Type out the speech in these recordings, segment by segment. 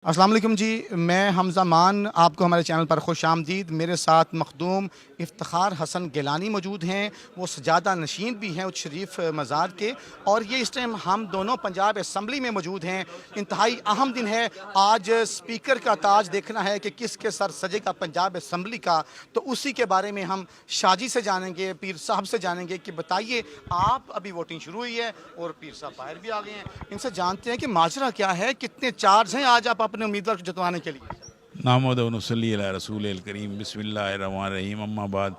السلام علیکم جی، میں حمزہ مان آپ کو ہمارے چینل پر خوش آمدید۔ میرے ساتھ مخدوم افتخار حسن گیلانی موجود ہیں، وہ سجادہ نشین بھی ہیں اچ شریف مزار کے، اور یہ اس ٹائم ہم دونوں پنجاب اسمبلی میں موجود ہیں۔ انتہائی اہم دن ہے آج، سپیکر کا تاج دیکھنا ہے کہ کس کے سر سجے گا پنجاب اسمبلی کا، تو اسی کے بارے میں ہم شاہ جی سے جانیں گے، پیر صاحب سے جانیں گے کہ بتائیے آپ، ابھی ووٹنگ شروع ہوئی ہے اور پیر صاحب باہر بھی آ گئے ہیں، ان سے جانتے ہیں کہ ماجرا کیا ہے، کتنے چارج ہیں آج آپ اپنے امیدوار کو جتوانے کے لیے۔ نحمد و نصلی علی رسول الکریم، بسم اللہ الرحمن الرحیم، اما بعد۔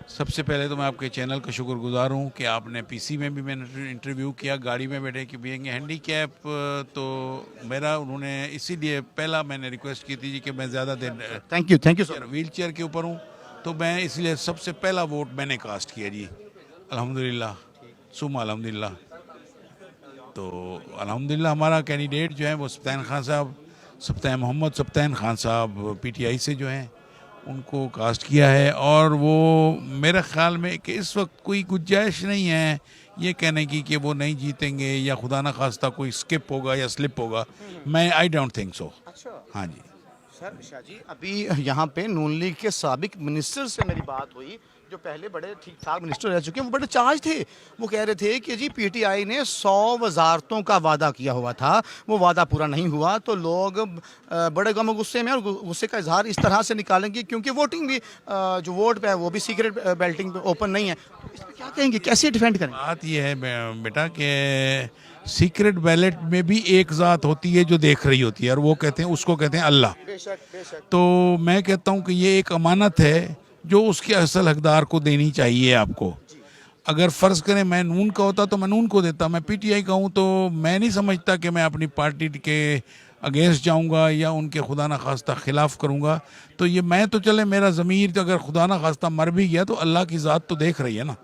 سب سے پہلے تو میں آپ کے چینل کا شکر گزار ہوں کہ آپ نے پی سی میں بھی میں نے انٹرویو کیا، گاڑی میں بیٹھے کہ بینگ ہینڈی کیپ، تو میرا انہوں نے اسی لیے پہلا میں نے ریکویسٹ کی تھی کہ میں زیادہ دیر thank you sir. Wheelchair کے اوپر ہوں، تو میں اس لیے سب سے پہلا ووٹ میں نے کاسٹ کیا جی، الحمدللہ ثم الحمدللہ۔ تو الحمدللہ ہمارا کینڈیڈیٹ جو ہے وہ سبطین خان صاحب، محمد سبطین خان صاحب پی ٹی آئی سے جو ہیں ان کو کاسٹ کیا ہے، اور وہ میرے خیال میں کہ اس وقت کوئی گنجائش نہیں ہے یہ کہنے کی کہ وہ نہیں جیتیں گے یا خدا نہ خواستہ کوئی سکپ ہوگا یا سلپ ہوگا، میں آئی ڈونٹ تھنک سو۔ ہاں جی سر شاہ جی، ابھی یہاں پہ نون لیگ کے سابق منسٹر سے میری بات ہوئی، جو پہلے بڑے ٹھیک ٹھاک منسٹر رہ چکے ہیں، وہ بڑے چارج تھے، وہ کہہ رہے تھے کہ جی پی ٹی آئی نے 100 وزارتوں کا وعدہ کیا ہوا تھا، وہ وعدہ پورا نہیں ہوا، تو لوگ بڑے غم و غصے میں، اور غصے کا اظہار اس طرح سے نکالیں گے کیونکہ ووٹنگ بھی جو ووٹ پہ ہے وہ بھی سیکرٹ بیلٹنگ پہ اوپن نہیں ہے، اس پہ کیا کہیں گے، کیسے ڈیفینڈ کریں گے؟ بات یہ ہے بیٹا کہ سیکرٹ بیلٹ میں بھی ایک ذات ہوتی ہے جو دیکھ رہی ہوتی ہے، اور وہ کہتے ہیں، اس کو کہتے ہیں اللہ۔ بے شک۔ تو میں کہتا ہوں کہ یہ ایک امانت ہے جو اس کے اصل حقدار کو دینی چاہیے آپ کو۔ اگر فرض کریں میں نون کا ہوتا تو میں نون کو دیتا، میں پی ٹی آئی کا ہوں تو میں نہیں سمجھتا کہ میں اپنی پارٹی کے اگینسٹ جاؤں گا یا ان کے خدا نہ خواستہ خلاف کروں گا۔ تو یہ میں تو چلے میرا ضمیر اگر خدا نہ خواستہ مر بھی گیا تو اللہ کی ذات تو دیکھ رہی ہے نا،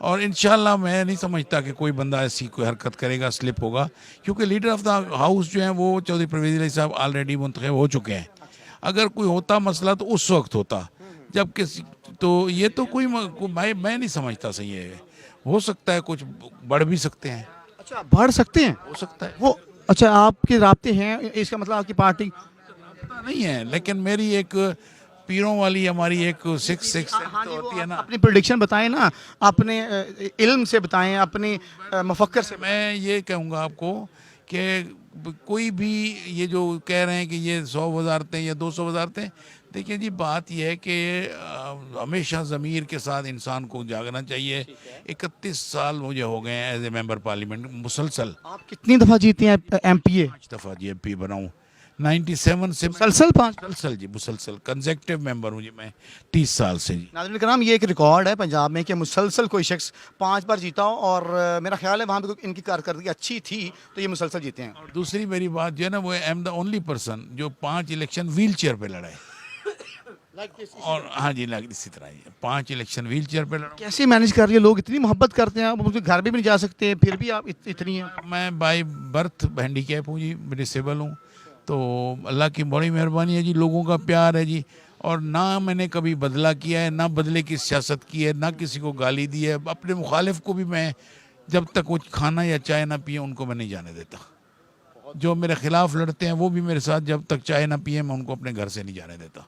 اور انشاءاللہ میں نہیں سمجھتا کہ کوئی بندہ ایسی کوئی حرکت کرے گا، سلپ ہوگا، کیونکہ لیڈر آف دا ہاؤس جو ہیں وہ چودھری پرویز علی صاحب آلریڈی منتخب ہو چکے ہیں۔ اگر کوئی ہوتا مسئلہ تو اس وقت ہوتا، جب کسی، تو یہ تو کوئی میں نہیں سمجھتا صحیح ہے، ہو سکتا ہے کچھ بڑھ بھی سکتے ہیں، اچھا، بڑھ سکتے ہیں ہو سکتا ہے، وہ؟ اچھا، آپ کے رابطے ہیں، اس کا مطلب آپ کی پارٹی پتہ نہیں ہے، لیکن میری ایک پیروں والی ہماری ایک سکس ہوتی ہے نا۔ اپنی پریڈکشن بتائیں نا، اپنے علم سے بتائیں، اپنی مفکر سے۔ میں یہ کہوں گا آپ کو کہ کوئی بھی یہ جو کہہ رہے ہیں کہ یہ 100 وزارتیں یا 200 وزارتیں، دیکھیں جی بات یہ ہے کہ ہمیشہ ضمیر کے ساتھ انسان کو جاگنا چاہیے۔ 31 سال مجھے ہو گئے ہیں ایز اے ممبر پارلیمنٹ، مسلسل آپ کتنی دفعہ جیتے ہیں ایم پی اے؟ 5 دفعہ جی ایم پی بنا ہوں، 97 سے مسلسل 5؟ مسلسل جی، مسلسل کنزیکٹیو ممبر ہوں جی میں 30 سال سے جی۔ ناظرین کرام، یہ ایک ریکارڈ ہے پنجاب میں کہ مسلسل کوئی شخص 5 بار جیتا ہو، اور میرا خیال ہے وہاں پہ ان کی کارکردگی اچھی تھی تو یہ مسلسل جیتے ہیں۔ اور دوسری میری بات جو ہے نا، وہ I am the only person جو 5 الیکشن ویل چیئر پہ لڑا ہے، اور ہاں جی اسی طرح ہی 5 الیکشن ویل چیئر پہ لڑا ہوں۔ کیسے مینج کر رہی ہے؟ لوگ اتنی محبت کرتے ہیں، آپ ان کے گھر بھی نہیں جا سکتے، پھر بھی آپ اتنی ہیں۔ میں بائی برتھ ہینڈی کیپ ہوں جی، ڈسیبل ہوں، تو اللہ کی بڑی مہربانی ہے جی، لوگوں کا پیار ہے جی، اور نہ میں نے کبھی بدلہ کیا ہے، نہ بدلے کی سیاست کی ہے، نہ کسی کو گالی دی ہے۔ اپنے مخالف کو بھی میں جب تک وہ کھانا یا چائے نہ پیے ان کو میں نہیں جانے دیتا، جو میرے خلاف لڑتے ہیں وہ بھی میرے ساتھ جب تک چائے نہ پیے میں ان کو اپنے گھر سے نہیں جانے دیتا۔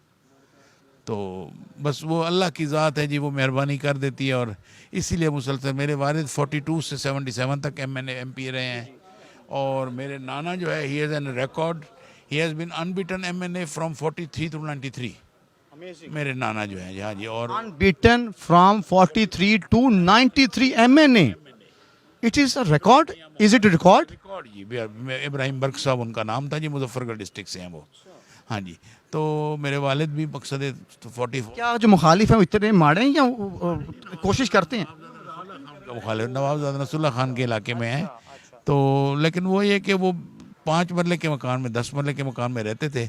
تو بس وہ اللہ کی ذات ہے جی، وہ مہربانی کر دیتی ہے، اور اسی لیے مسلسل میرے والد 42 سے 77 تک ایم پی رہے ہیں، اور میرے نانا جو ہے he has an record, he has been unbeaten M N A from 43 to 93، میرے نانا جو ہیں ہاں جی، اور unbeaten from 43 to 93 MNA. It is a record. Is it a record? Record جی، ابراہیم برق صاحب ان کا نام تھا جی، مظفر گڑھ ڈسٹرکٹ سے ہیں وہ، ہاں جی۔ تو میرے والد بھی مقصد 44 کیا جو مخالف ہیں وہ اتنے ماڑے ہیں یا کوشش کرتے ہیں؟ کا مخالف نواب نصر اللہ خان کے علاقے میں ہیں، تو لیکن وہ یہ کہ وہ 5 مرلے کے مکان میں 10 مرلے کے مکان میں رہتے تھے،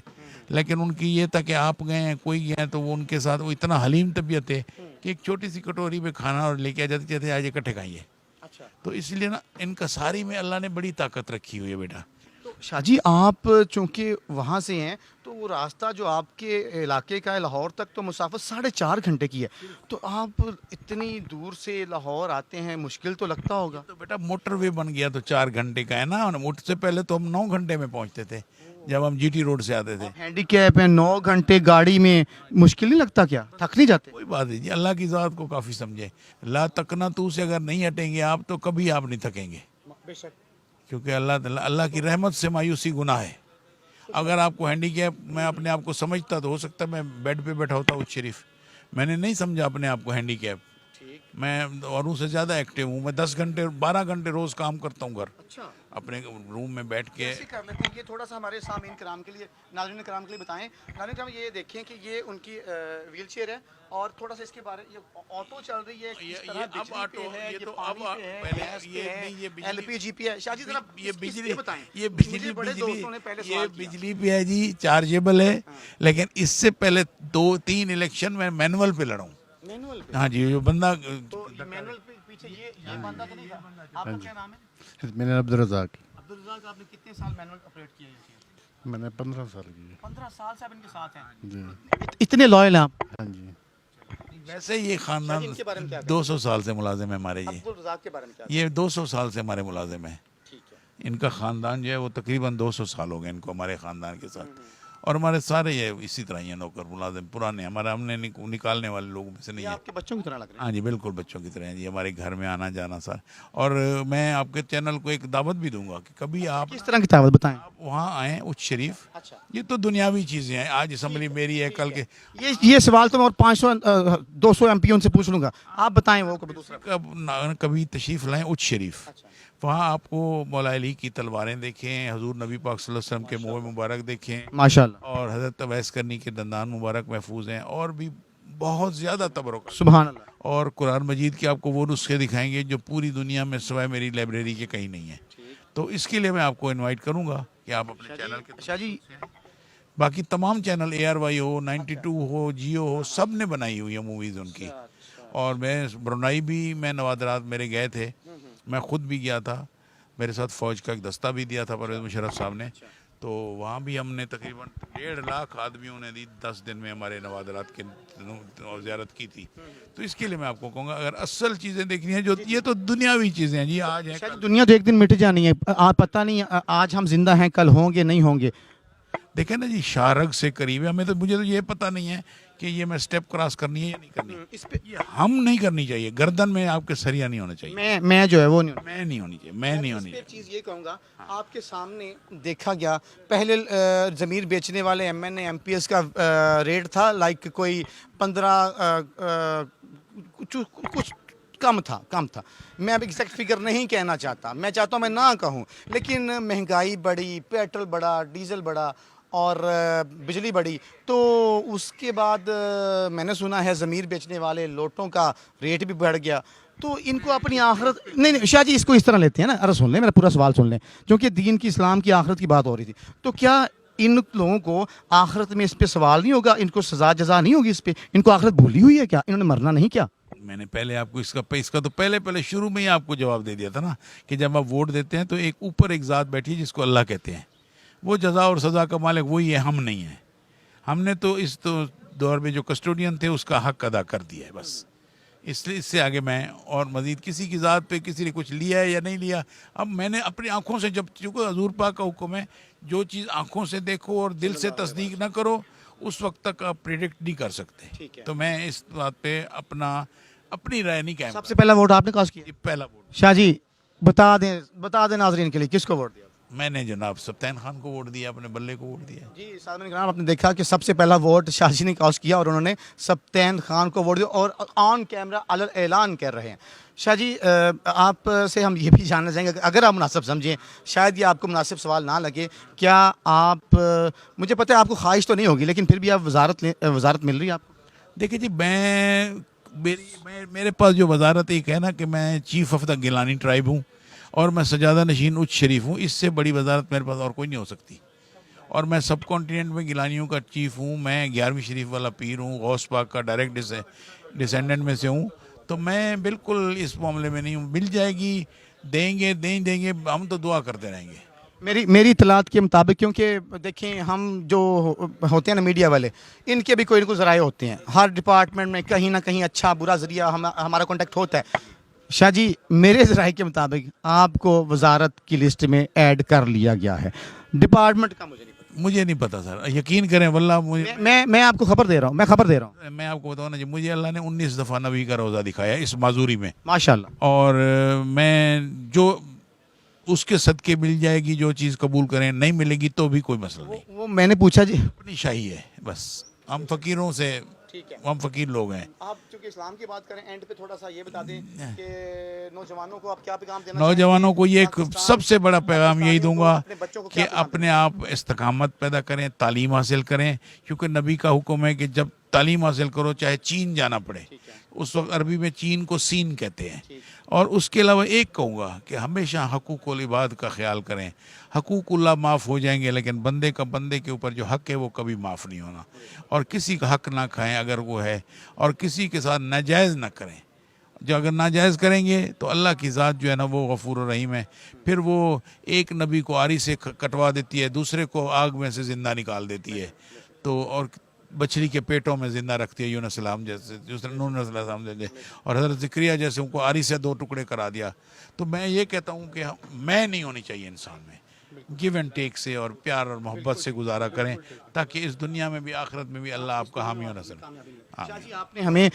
لیکن ان کی یہ تھا کہ آپ گئے ہیں کوئی گئے ہیں تو وہ ان کے ساتھ وہ اتنا حلیم طبیعت ہے کہ ایک چھوٹی سی کٹوری میں کھانا اور لے کے آ جاتے تھے، آج اکٹھے کھائیے۔ تو اس لیے نا ان کا ساری میں اللہ نے بڑی طاقت رکھی ہوئی ہے بیٹا۔ شاہ جی آپ چونکہ وہاں سے ہیں تو وہ راستہ جو آپ کے علاقے کا ہے لاہور تک تو مسافت 4.5 گھنٹے کی ہے، تو آپ اتنی دور سے لاہور آتے ہیں، مشکل تو لگتا ہوگا؟ تو بیٹا موٹر وے بن گیا تو 4 گھنٹے کا ہے نا. اس سے پہلے تو ہم 9 گھنٹے میں پہنچتے تھے جب ہم جی ٹی روڈ سے آتے تھے. ہینڈی کیپ ہے، 9 گھنٹے گاڑی میں مشکل نہیں لگتا کیا؟ تھک نہیں جاتے؟ کوئی بات نہیں جی, اللہ کی ذات کو کافی سمجھے. لا تکنا تو سے اگر نہیں ہٹیں گے آپ تو کبھی آپ نہیں تھکیں گے, کیونکہ اللہ کی رحمت سے مایوسی گناہ ہے. اگر آپ کو ہینڈی کیپ میں اپنے آپ کو سمجھتا تو ہو سکتا ہے میں بیڈ پہ بیٹھا ہوتا اچ شریف. میں نے نہیں سمجھا اپنے آپ کو ہینڈی کیپ. میں اوروں سے زیادہ ایکٹیو ہوں. میں 10 گھنٹے 12 گھنٹے روز کام کرتا ہوں گھر اپنے روم میں بیٹھ کے. ایسے کر لیتے ہیں, یہ تھوڑا سا ہمارے سامعین کرام کے لیے, ناظرین کرام کے لیے بتائیں. ناظرین کرام یہ دیکھیں کہ یہ ان کی ویل چیئر ہے اور تھوڑا سا اس کے بارے یہ آٹو چل رہی ہے, کس طرح بجلی پہ ہے, یہ پانی پہ ہے, گیس پہ ہے, ایل پی جی پہ ہے. شاہ جی ذرا یہ بجلی بتائیں. یہ مجھے بڑے دوستوں نے پہلے یہ سوال کیا. بجلی پہ ہے جی, چارجیبل ہے, لیکن اس سے پہلے 2-3 الیکشن میں مینول پہ لڑوں. مینول پہ ہاں جی, جو بندہ تو مینول پہ پیچھے یہ بندہ تو نہیں تھا. آپ کا کیا نام ہے؟ میرا عبدالرزاق. عبدالرزاق, آپ نے کتنے سال مینول آپریٹ کیا ہے؟ میں نے 15 سال کی. 15 سال سے آپ ان کے ساتھ ہیں جی. اتنے لائل ہیں آپ؟ ہاں جی. ویسے یہ خاندان ان کے بارے میں کیا 200 سال سے ملازم ہے ہمارے. جی عبدالرزاق کے بارے میں کیا؟ یہ 200 سال سے ہمارے ملازم ہیں. ٹھیک ہے. ان کا خاندان جو ہے وہ تقریباً 200 سال ہو گئے ان کو ہمارے خاندان کے ساتھ. اور ہمارے سارے یہ اسی طرح ہی ہیں نوکر ملازم پرانے. ہمارا ہم نے نکالنے والے لوگوں میں سے نہیں یہ ہے. آپ کے بچوں کی طرح لگ رہے ہیں. ہاں جی بالکل بچوں کی طرح ہیں جی, ہمارے گھر میں آنا جانا سر. اور میں آپ کے چینل کو ایک دعوت بھی دوں گا کہ کبھی آپ کس طرح کی دعوت بتائیں؟ وہاں آئیں اچ شریف. اچھا, یہ تو دنیاوی چیزیں ہیں. آج اسمبلی میری ہے, کل کے یہ سوال تو میں اور 500-200 ایم پی ان سے پوچھ لوں گا, آپ بتائیں. وہ دوسرا کبھی تشریف لائیں اچ شریف. وہاں آپ کو مولا علی کی تلواریں دیکھیں, حضور نبی پاک صلی اللہ علیہ وسلم کے منہ مبارک دیکھیں, ماشاءاللہ, اور حضرت اویس کرنی کے دندان مبارک محفوظ ہیں, اور بھی بہت زیادہ تبرک. سبحان اللہ. اور قرآن مجید کے آپ کو وہ نسخے دکھائیں گے جو پوری دنیا میں سوائے میری لائبریری کے کہیں نہیں ہیں. تو اس کے لیے میں آپ کو انوائٹ کروں گا کہ آپ اپنے چینل کے شاہ جی باقی تمام چینل ARY ہو, 92 ہو, جیو ہو, سب نے بنائی ہوئی ہے موویز ان کی. اور میں برونائی بھی میں نوادرات میرے گئے تھے, میں خود بھی گیا تھا, میرے ساتھ فوج کا ایک دستہ بھی دیا تھا پرویز مشرف صاحب نے. تو وہاں بھی ہم نے تقریباً 1.5 لاکھ آدمیوں نے دی 10 دن میں ہمارے نوادرات کے زیارت کی تھی. تو اس کے لیے میں آپ کو کہوں گا اگر اصل چیزیں دیکھنی ہیں جو یہ تو دنیاوی چیزیں ہیں جی. آج ہیں دنیا تو ایک دن مٹ جانی ہے, آپ پتہ نہیں آج ہم زندہ ہیں کل ہوں گے نہیں ہوں گے. دیکھیں نا جی, شارگ سے قریب ہے. ہمیں تو مجھے تو یہ پتہ نہیں ہے کہ یہ میں سٹیپ کراس کرنی ہے یا نہیں کرنی. اس پہ یہ ہم نہیں کرنی چاہیے. گردن میں آپ کے سریا نہیں ہونا چاہیے. میں جو ہے وہ نہیں. میں نہیں ہونی چاہیے. میں نہیں ہونی ایک چاہیے. چیز یہ کہوں گا, آپ کے سامنے دیکھا گیا پہلے ضمیر بیچنے والے MN MPS کا ریٹ تھا لائک کوئی 15 کچھ کم تھا. میں اب ایگزیکٹ فگر نہیں کہنا چاہتا, میں چاہتا ہوں میں نہ کہوں, لیکن مہنگائی بڑھی, پیٹرول بڑھا, ڈیزل بڑھا اور بجلی بڑھی, تو اس کے بعد میں نے سنا ہے ضمیر بیچنے والے لوٹوں کا ریٹ بھی بڑھ گیا. تو ان کو اپنی آخرت نہیں شاہ جی اس کو اس طرح لیتے ہیں نا, ارے سن لیں میرا پورا سوال سن لیں, کیونکہ دین کی اسلام کی آخرت کی بات ہو رہی تھی. تو کیا ان لوگوں کو آخرت میں اس پہ سوال نہیں ہوگا, ان کو سزا جزا نہیں ہوگی اس پہ, ان کو آخرت بھولی ہوئی ہے کیا, انہوں نے مرنا نہیں کیا؟ میں نے پہلے آپ کو اس کا تو پہلے شروع میں ہی آپ کو جواب دے دیا تھا نا کہ جب آپ ووٹ دیتے ہیں تو ایک اوپر ایک ذات بیٹھی ہے جس کو اللہ کہتے ہیں. وہ جزا اور سزا کا مالک وہی ہے, ہم نہیں ہیں. ہم نے تو اس دور میں جو کسٹوڈین تھے اس کا حق ادا کر دیا ہے بس. اس لیے اس سے آگے میں اور مزید کسی کی ذات پہ کسی نے کچھ لیا ہے یا نہیں لیا. اب میں نے اپنی آنکھوں سے, جب چونکہ حضور پاک کا حکم ہے جو چیز آنکھوں سے دیکھو اور دل سے تصدیق نہ کرو اس وقت تک آپ پریڈکٹ نہیں کر سکتے. تو میں اس بات پہ اپنی رائے نہیں کہوں. سب سے پہلا ووٹ آپ نے کاس کیا؟ پہلا ووٹ شاہ جی بتا دیں ناظرین کے لیے کس کو ووٹ دیا؟ میں نے جناب سبطین خان کو ووٹ دیا, اپنے بلے کو ووٹ دیا. جی سامعین کرام, آپ نے دیکھا کہ سب سے پہلا ووٹ شاہ جی نے کاس کیا اور انہوں نے سبطین خان کو ووٹ دیا, اور آن کیمرہ اعلان کر رہے ہیں. شاہ جی آپ سے ہم یہ بھی جاننا چاہیں گے اگر آپ مناسب سمجھیں, شاید یہ آپ کو مناسب سوال نہ لگے, کیا آپ, مجھے پتہ ہے آپ کو خواہش تو نہیں ہوگی لیکن پھر بھی آپ وزارت مل رہی ہے آپ کو؟ دیکھیں جی, میرے پاس جو وزارت ایک ہے نا کہ میں chief of the Gilani tribe ہوں اور میں سجادہ نشین اچ شریف ہوں. اس سے بڑی وزارت میرے پاس اور کوئی نہیں ہو سکتی. اور میں سب کانٹیننٹ میں گیلانیوں کا چیف ہوں. میں 11ویں شریف والا پیر ہوں, غوث پاک کا ڈائریکٹ ڈسینڈنٹ میں سے ہوں. تو میں بالکل اس معاملے میں نہیں ہوں. مل جائے گی, دیں گے, ہم تو دعا کرتے رہیں گے. میری اطلاعات کے مطابق، کیونکہ دیکھیں ہم جو ہوتے ہیں نا میڈیا والے، ان کے بھی کوئی نہ کوئی ذرائع ہوتے ہیں، ہر ڈپارٹمنٹ میں کہیں نہ کہیں اچھا برا ذریعہ ہمارا کانٹیکٹ ہوتا ہے۔ شاہ جی، میرے ذرائع کے مطابق آپ کو وزارت کی لسٹ میں ایڈ کر لیا گیا ہے، ڈپارٹمنٹ کا مجھے نہیں پتا۔ مجھے نہیں پتا سر، یقین کریں واللہ مجھے، میں آپ کو خبر دے رہا ہوں، میں آپ کو بتاؤں نا جی، مجھے اللہ نے 19 دفعہ نبی کا روزہ دکھایا اس معذوری میں، ماشاءاللہ۔ اور میں جو اس کے صدقے مل جائے گی جو چیز قبول کریں، نہیں ملے گی تو بھی کوئی مسئلہ نہیں، وہ میں نے پوچھا جی، اپنی شاہی ہے بس، ہم فقیروں سے، ہم فقیر لوگ ہیں۔ آپ چونکہ اسلام کی بات کریں، اینڈ پہ تھوڑا سا یہ بتا دیں کہ نوجوانوں کو آپ کیا پیغام دینا چاہیں گے؟ نوجوانوں کو یہ سب سے بڑا پیغام یہی دوں گا اپنے بچوں کو کہ کیا پیغام اپنے آپ استقامت پیدا کریں، تعلیم حاصل کریں، کیونکہ نبی کا حکم ہے کہ جب تعلیم حاصل کرو چاہے چین جانا پڑے، اس وقت عربی میں چین کو سین کہتے ہیں۔ اور اس کے علاوہ ایک کہوں گا کہ ہمیشہ حقوق العباد کا خیال کریں، حقوق اللہ معاف ہو جائیں گے لیکن بندے کے اوپر جو حق ہے وہ کبھی معاف نہیں ہونا، اور کسی کا حق نہ کھائیں اگر وہ ہے، اور کسی کے ساتھ ناجائز نہ کریں، جو اگر ناجائز کریں گے تو اللہ کی ذات جو ہے نا وہ غفور الرحیم ہے، پھر وہ ایک نبی کو آری سے کٹوا دیتی ہے، دوسرے کو آگ میں سے زندہ نکال دیتی ہے، تو اور بچڑی کے پیٹوں میں زندہ رکھتی ہے، یونس السلام جیسے، نون علیہ السلام جیسے، اور حضرت زکریا جیسے ان کو آری سے 2 ٹکڑے کرا دیا۔ تو میں یہ کہتا ہوں کہ میں نہیں ہونی چاہیے انسان میں، گیو اینڈ ٹیک سے اور پیار اور محبت سے گزارا کریں، تاکہ اس دنیا میں بھی آخرت میں بھی اللہ آپ کا حامی و ناصر۔ شاہ جی، آپ نے ہمیں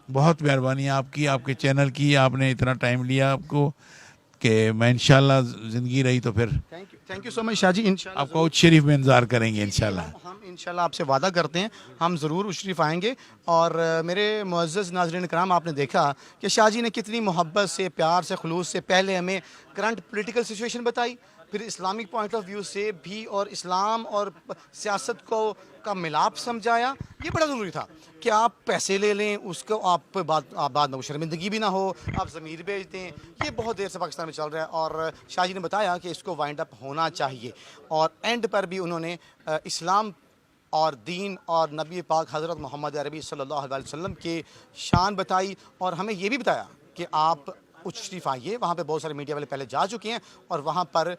بہت مہربانی آپ کی، آپ کے چینل کی، آپ نے اتنا ٹائم لیا آپ کو، کہ میں انشاءاللہ زندگی رہی تو پھر تھینک یو سو مچ شاہ جی، انشاءاللہ آپ کو اچھ شریف میں انتظار کریں گے انشاءاللہ۔ ہم انشاءاللہ آپ سے وعدہ کرتے ہیں، ہم ضرور اچھ شریف آئیں گے۔ اور میرے معزز ناظرین کرام، آپ نے دیکھا کہ شاہ جی نے کتنی محبت سے، پیار سے، خلوص سے پہلے ہمیں کرنٹ پولیٹیکل سچویشن بتائی، پھر اسلامک پوائنٹ آف ویو سے بھی، اور اسلام اور سیاست کو کا ملاپ سمجھایا۔ یہ بڑا ضروری تھا کہ آپ پیسے لے لیں، اس کو آپ بعد میں شرمندگی بھی نہ ہو، آپ ضمیر بیچ دیں، یہ بہت دیر سے پاکستان میں چل رہا ہے، اور شاہ جی نے بتایا کہ اس کو وائنڈ اپ ہونا چاہیے، اور اینڈ پر بھی انہوں نے اسلام اور دین اور نبی پاک حضرت محمد عربی صلی اللہ علیہ وسلم کی شان بتائی، اور ہمیں یہ بھی بتایا کہ آپ اچھ شریف آئیے، وہاں پہ بہت سارے میڈیا والے پہلے جا چکے ہیں، اور وہاں پر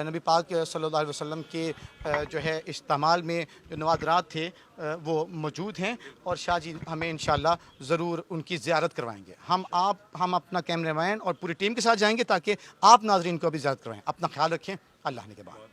نبی پاک صلی اللہ علیہ وسلم کے جو ہے استعمال میں جو نوادرات تھے وہ موجود ہیں، اور شاہ جی ہمیں انشاءاللہ ضرور ان کی زیارت کروائیں گے۔ ہم اپنا کیمرہ مین اور پوری ٹیم کے ساتھ جائیں گے تاکہ آپ ناظرین کو بھی زیارت کروائیں۔ اپنا خیال رکھیں، اللہ نے کے بعد۔